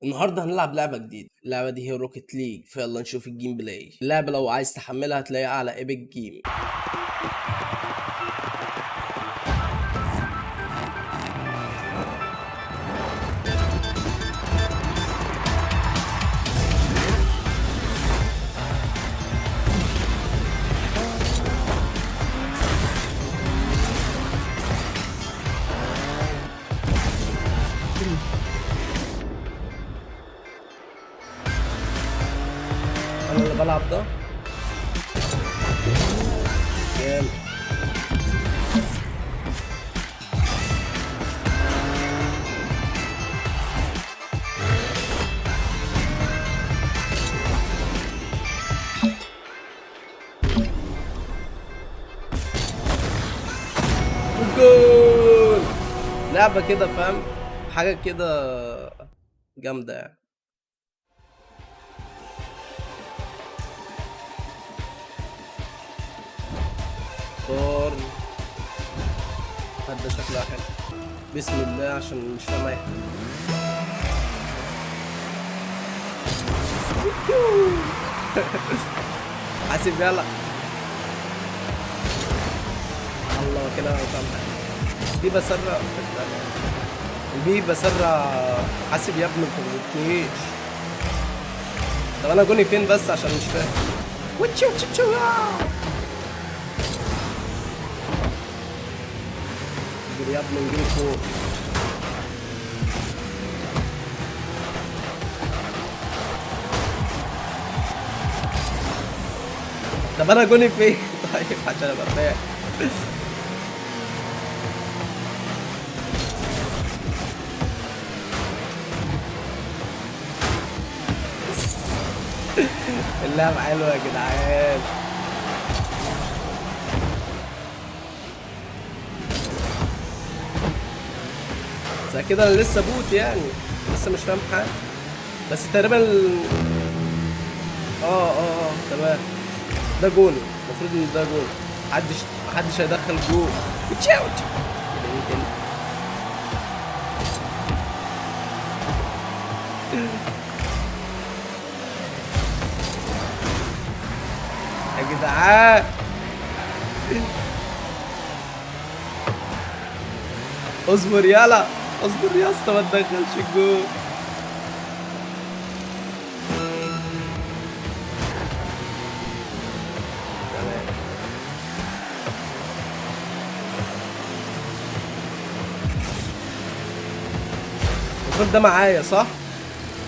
النهارده هنلعب لعبة جديدة. اللعبة دي هي روكيت ليج، فيلا نشوف الجيم بلاي. اللعبة لو عايز تحملها هتلاقيها على ايبك جيم. انا اللي بلعب ده جامد. جول. لعبة كده فاهم، حاجة كده جامدة يعني. طار. هدا شكلها حلو. بسم الله عشان مش فاهم اي حاجة. حاسب يلا. الله كده انا فاهم حاجة. دي بسرع دي بسرع. حاسب يا ابني، انت مغلطنيش. طب انا جوني فين بس عشان مش فاهم. وتشو تشو تشو. اجري يا ابني، نجري فوق. طب انا جوني فين؟ طيب عشان ابقى فاهم. اللعبة حلوة يا جدعان. بس كده انا لسه بوت يعني، لسه مش فاهم حاجة. بس تقريبا تمام. ده جون، المفروض ان ده جون. محدش هيدخل جون. وتشاو كده يمكن. يا جدعان اصبر يلا، اصبر يا اسطى ما تدخلش الجون. تمام. المفروض ده معايا صح؟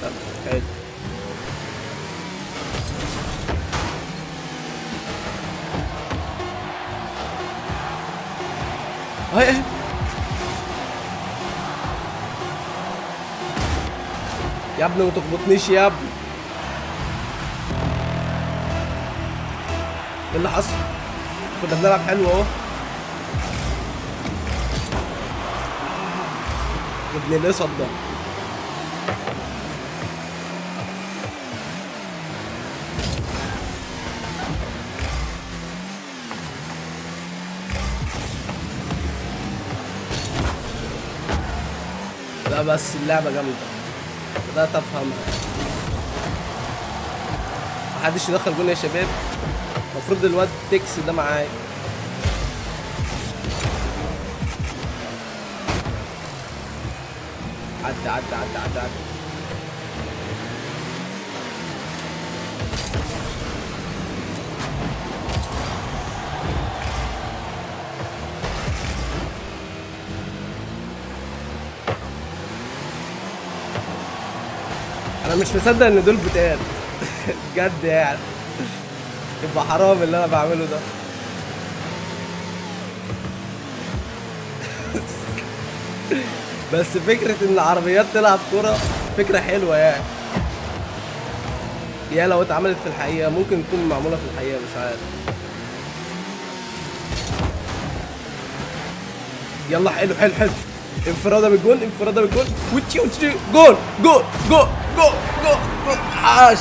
طب حلو. اهي يا ابني ما تخبطنيش يا ابني. ايه اللي حصل؟ كنا بنلعب حلو اهو. ابن الاسد ده. لا بس اللعبة جامدة، بدأت افهمها. محدش يدخل جون يا شباب. المفروض الواد تكس ده معايا. عدي عدي عدي عدي عدي. انا مش مصدق ان دول بتقال. بجد يعني. يبقى حرام اللي انا بعمله ده. بس فكرة ان العربيات تلعب كرة فكرة حلوة يعني. يا لو اتعملت في الحقيقة ممكن تكون معمولة في الحقيقة، مش عارف. يلا حلو حلو حلو. انفرادة بالجون، انفرادة بالجون. وتشي وتشي. جول جول جول جول جول جول. عاش.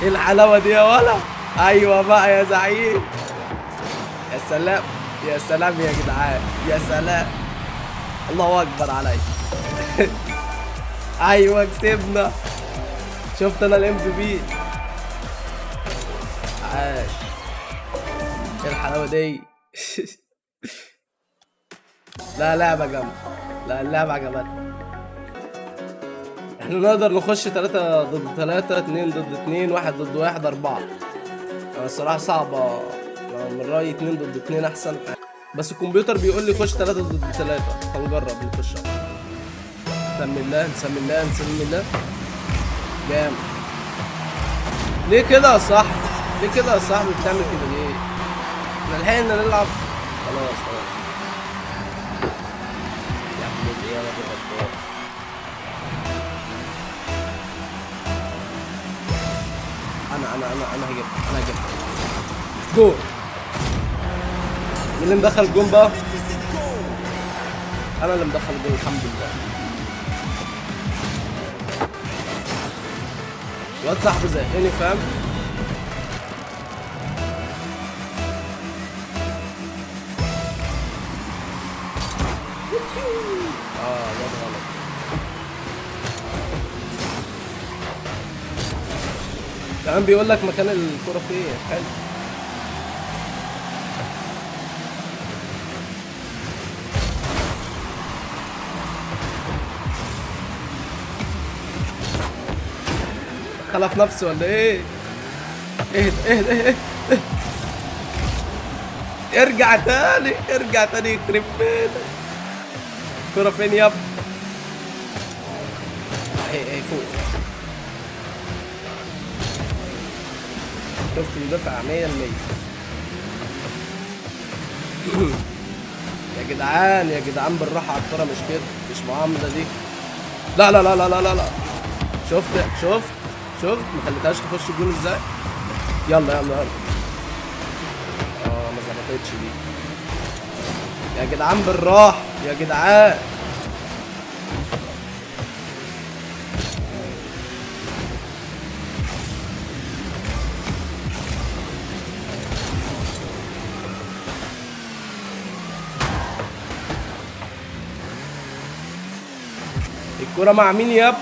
ايه الحلاوة دي يا ولا؟ ايوه بقى يا زعيم. يا سلام، يا سلام يا جدعان، يا سلام. الله اكبر عليك. ايوه كسبنا. شفت انا الام في بي. عاش. ايه الحلاوه دي. لا لعبه جامده. لا اللعبه عجبتني. احنا نقدر نخش 3 ضد 3، 2 ضد 2، 1 ضد 1، 4. انا الصراحه صعبه. من رايي 2 ضد 2 احسن. بس الكمبيوتر بيقول لي خش 3 ضد 3. هنجرب نخشها. نسمي الله نسمي الله نسمي الله. جامد. ليه كده يا صاحبي؟ ليه كده يا صاحبي بتعمل كده ليه؟ احنا لحقنا نلعب. خلاص خلاص. يا ابن الايه يا ابو غدار. انا هجيب جول. مين اللي مدخل الجون بقى؟ انا اللي مدخل الجون الحمد لله. الواد صاحبي زهقني فاهم؟ الواد غلط. كمان بيقول لك مكان الكرة فين. حلو. خلف نفسي ولا ايه؟ اهدى. ارجع تاني يخرب بيتك. الكرة فين يابا؟ اهي فوق. شفت مدافع 100%. يا جدعان بالراحة على الكرة. مش كده مش معاملة دي. لا. شفت ما خليتهاش تخش الجون ازاي. يلا ما ظبطتش دي. يا جدعان بالراحه يا جدعان. الكرة مع مين ياب؟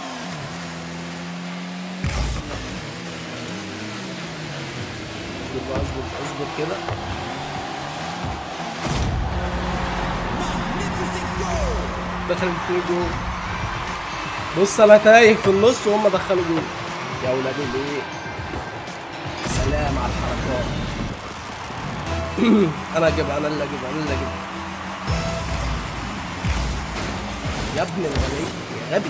اصبر كده. دخل في جول. بص انا تايه في النص وهم دخلوا جول. يا ولاد الايه. سلام على الحركات. انا اللي اجيب يا ابن الغبي يا غبي.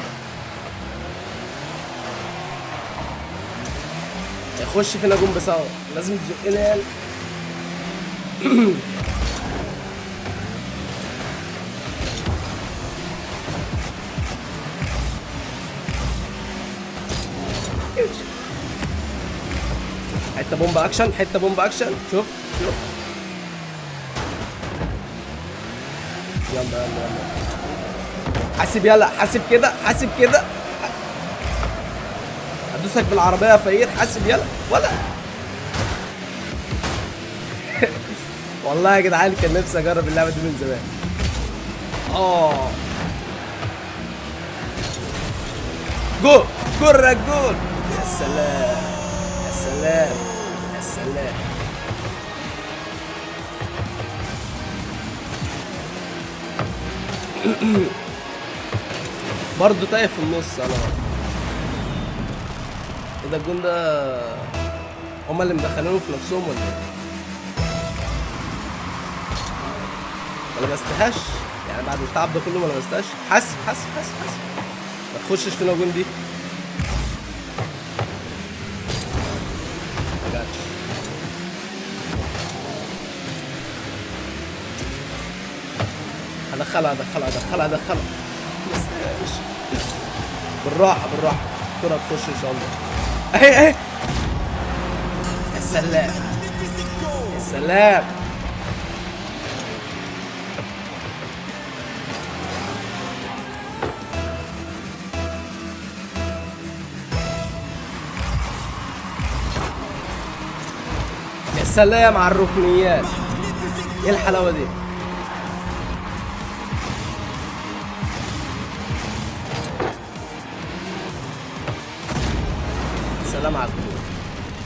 يخش فينا جون بس لازم تزقنا يعني. حته بومب اكشن. شوف يلا حاسب كده. هدوسك بالعربيه يا فقير. حاسب يلا ولا. والله يا جدعان كان نفسي اجرب اللعبه دي من زمان. جول. يا سلام. برضه تايه في النص انا. ايه ده الجون ده؟ هما اللي مدخلينه في نفسهم ولا ايه؟ ما لمستهاش يعني بعد التعب ده كله ما لمستهاش. حاسب ما تخشش فينا الجون دي. ما جاتش. هدخلها. بالراحة الكرة تخش ان شاء الله. اهي. يا سلام. يا سلام على الركنيات. ايه الحلاوة دي. سلام على الجول.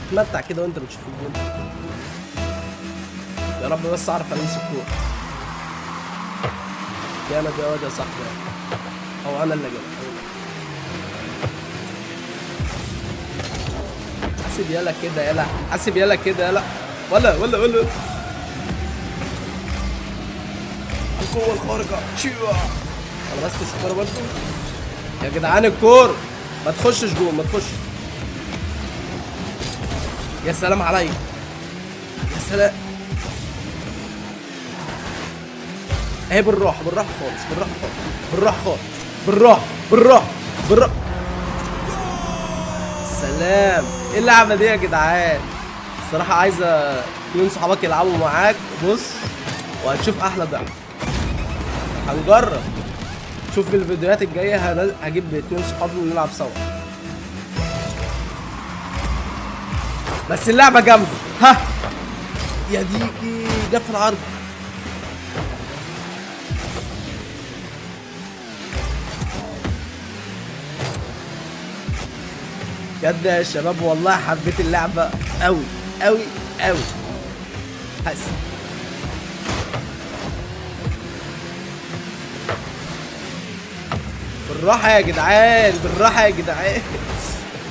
اتمتع كده وانت بتشوف الجول. يا رب بس اعرف المس الكوره. جامد يا واد يا صاحبي. او انا اللي جامد. حاسب يلا كده يلا، حاسب يلا كده يلا. ولا القوة الخارقة. انا بس الكورة برضه يا جدعان. الكورة ما تخشش جوه، ما تخش. يا سلام عليا، يا سلام. اهي بالراحة خالص، بالراحة. سلام. ايه اللعبة دي يا جدعان؟ الصراحة عايزة 2 صحابك يلعبوا معاك. بص وهتشوف احلى ضعف. هنجرب. شوف في الفيديوهات الجاية هجيب 2 صحابي ونلعب سوا. بس اللعبة جامدة. ها يا ديكي جت في العرض. بجد يا شباب والله حبيت اللعبة قوي. حاسس بالراحة يا جدعان،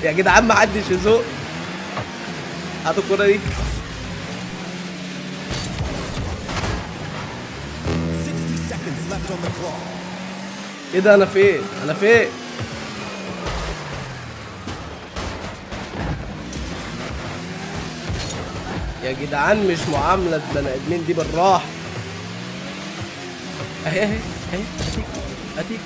يا جدعان ما حدش يزق. هاتوا الكورة دي. ايه ده؟ انا فين؟ يا جدعان مش معاملة بني ادمين دي. بالراحة. اهي اتيك.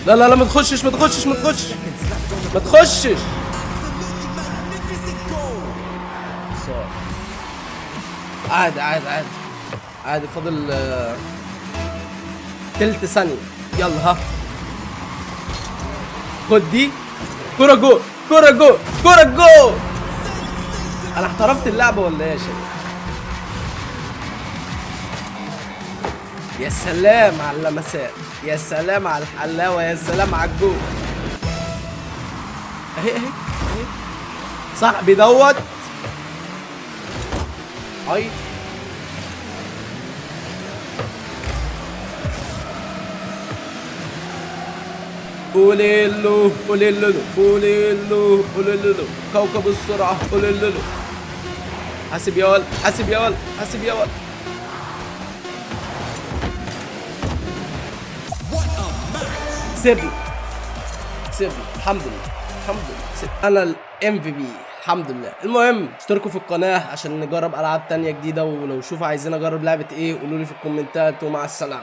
لا ما تخشش. عادي. فاضل تلت ثانية. يلا ها. خد دي. كرة جول. انا احترفت اللعبة ولا ايه يا شباب؟ يا سلام على اللمسات، يا سلام على الحلاوة، يا سلام على الجول. اهي صاحبي دوت. اي قوليلو كوكب السرعة. قوليلو. حاسب يا ولد. كسبنا. الحمد لله. انا الام في بي الحمد لله. المهم اشتركوا في القناة عشان نجرب العاب تانية جديدة، ولو شوفوا عايزين اجرب لعبة ايه قولولي في الكومنتات، ومع السلامة.